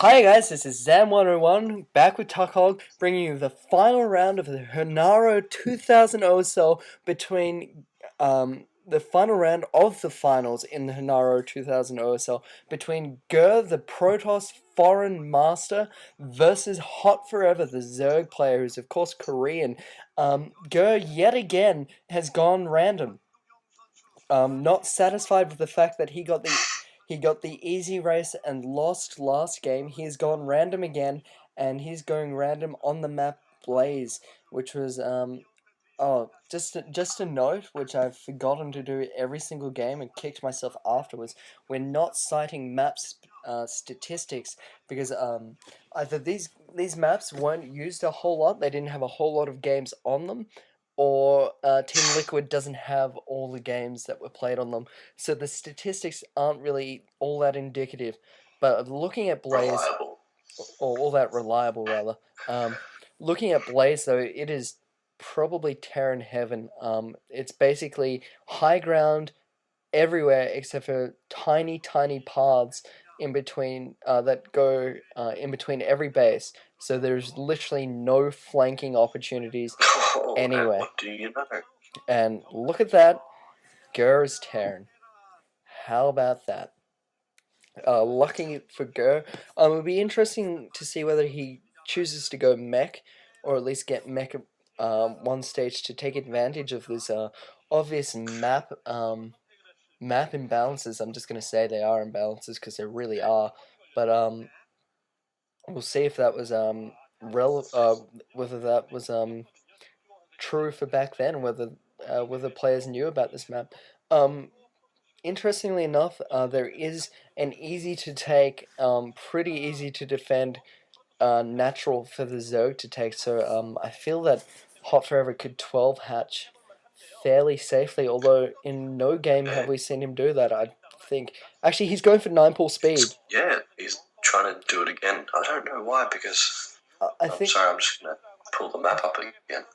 Hi guys, this is Zam101 back with Tuckhog, bringing you the final round of the Hanaro 2000 OSL between the final round of the finals in the Hanaro 2000 OSL between Grrrr, the Protoss foreign master, versus H.O.T-Forever, the Zerg player, who's of course Korean. Grrrr yet again has gone random. Not satisfied with the fact that he got the easy race and lost last game. He's gone random again, and he's going random on the map Blaze, which was just a note which I've forgotten to do every single game and kicked myself afterwards. We're not citing maps statistics because either these maps weren't used a whole lot, they didn't have a whole lot of games on them, or Team Liquid doesn't have all the games that were played on them, so the statistics aren't really all that indicative. But looking at Blaze, Reliable. or all that reliable rather, looking at Blaze though, it is probably Terran heaven. It's basically high ground everywhere except for tiny, tiny paths in between that go in between every base. So there's literally no flanking opportunities Oh, and anywhere. what do you know? And look at that, Grrr's Terran. How about that? Lucky for Grrr. It'll be interesting to see whether he chooses to go mech, or at least get mech one stage to take advantage of this obvious map imbalances. I'm just gonna say they are imbalances because they really are. But we'll see if that was whether that was true for back then, whether players knew about this map. Interestingly enough, there is an easy to take, pretty easy to defend natural for the Zerg to take. So I feel that H.O.T-Forever could 12 hatch fairly safely, although in no game have we seen him do that. I think actually he's going for 9 pull speed. Yeah, he's trying to do it again. I don't know why, because I'm just gonna pull the map up again.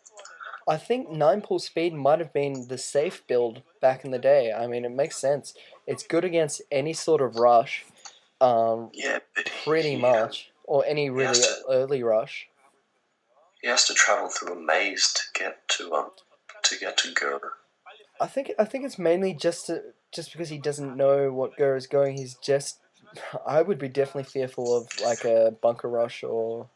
I think 9 pull speed might have been the safe build back in the day. I mean, it makes sense. It's good against any sort of rush, Yeah, but pretty much, or any really early rush. He has to travel through a maze to get to Grrrr. I think it's mainly just because he doesn't know what Grrrr is going. He's just, I would be definitely fearful of like a bunker rush or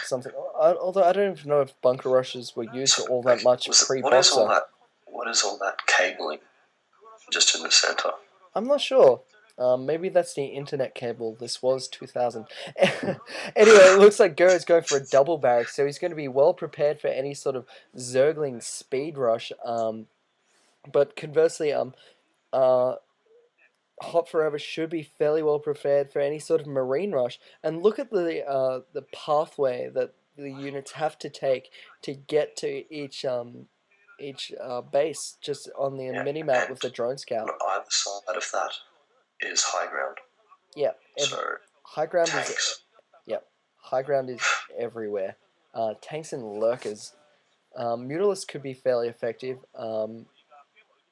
something. Although I don't even know if bunker rushes were used all that much pre-boxer. What is all that cabling just in the center? I'm not sure. Maybe that's the internet cable. This was 2000. Anyway, it looks like Grrrr is going for a double barrack, so he's going to be well prepared for any sort of Zergling speed rush. But conversely, H.O.T-Forever should be fairly well prepared for any sort of marine rush. And look at the pathway that the units have to take to get to each base, just on the mini-map with the drone scout. On either side of that is high ground. Yeah, so high ground tanks. High ground is everywhere. Tanks and lurkers. Mutalisk could be fairly effective.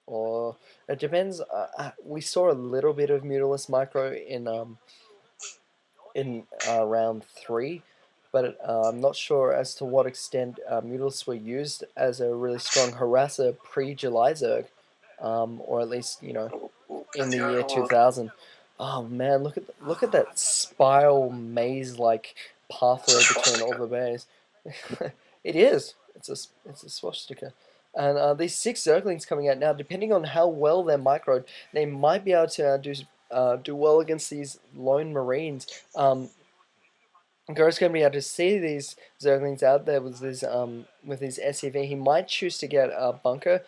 Or it depends. We saw a little bit of Mutalisk micro in round 3, but I'm not sure as to what extent Mutalisks were used as a really strong harasser pre-July Zerg, or at least in the year 2000. Oh man, look at that spiral maze-like pathway between all the bays. It is. It's a swastika. And these 6 Zerglings coming out now, depending on how well they're microed, they might be able to do well against these lone Marines. Grrr's going to be able to see these Zerglings out there with his SCV. He might choose to get a bunker,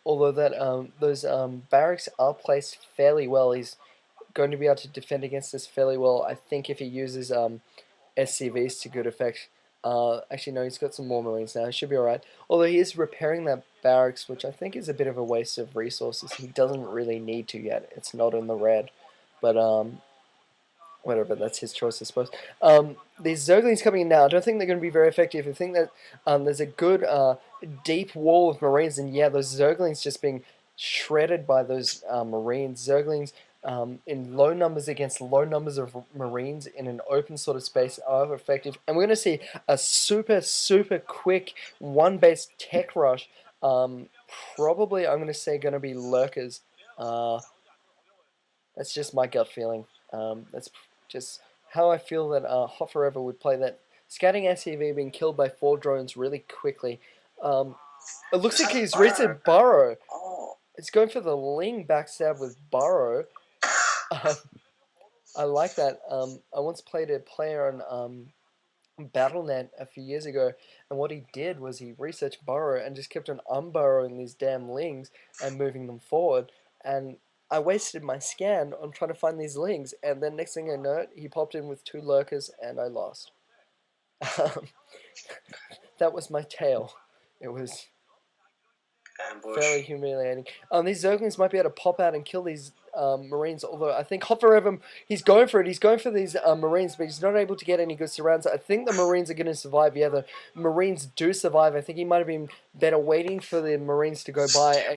although those barracks are placed fairly well. He's going to be able to defend against this fairly well. I think if he uses SCVs to good effect. Actually, no, he's got some more Marines now. He should be alright. Although he is repairing that barracks, which I think is a bit of a waste of resources. He doesn't really need to yet. It's not in the red. But, whatever, that's his choice, I suppose. These Zerglings coming in now, I don't think they're going to be very effective. I think that there's a good deep wall of Marines, and yeah, those Zerglings just being shredded by those Marines. Zerglings in low numbers against low numbers of Marines in an open sort of space are effective. And we're going to see a super, super quick one-base tech rush. Probably, I'm going to say, going to be Lurkers. That's just my gut feeling. That's just how I feel that H.O.T-Forever would play that. Scouting SCV being killed by 4 drones really quickly. It looks like he's reached Burrow. Oh. It's going for the Ling backstab with Burrow. I like that. I once played a player on BattleNet a few years ago, and what he did was he researched Burrow and just kept on unburrowing these damn Lings and moving them forward. And I wasted my scan on trying to find these Lings, and then next thing I know, he popped in with 2 Lurkers, and I lost. That was my tail. It was fairly humiliating. These Zerglings might be able to pop out and kill these Marines, although I think H.O.T-Forever, he's going for it. He's going for these Marines, but he's not able to get any good surrounds. I think the Marines are going to survive. Yeah, the Marines do survive. I think he might have been better waiting for the Marines to go by.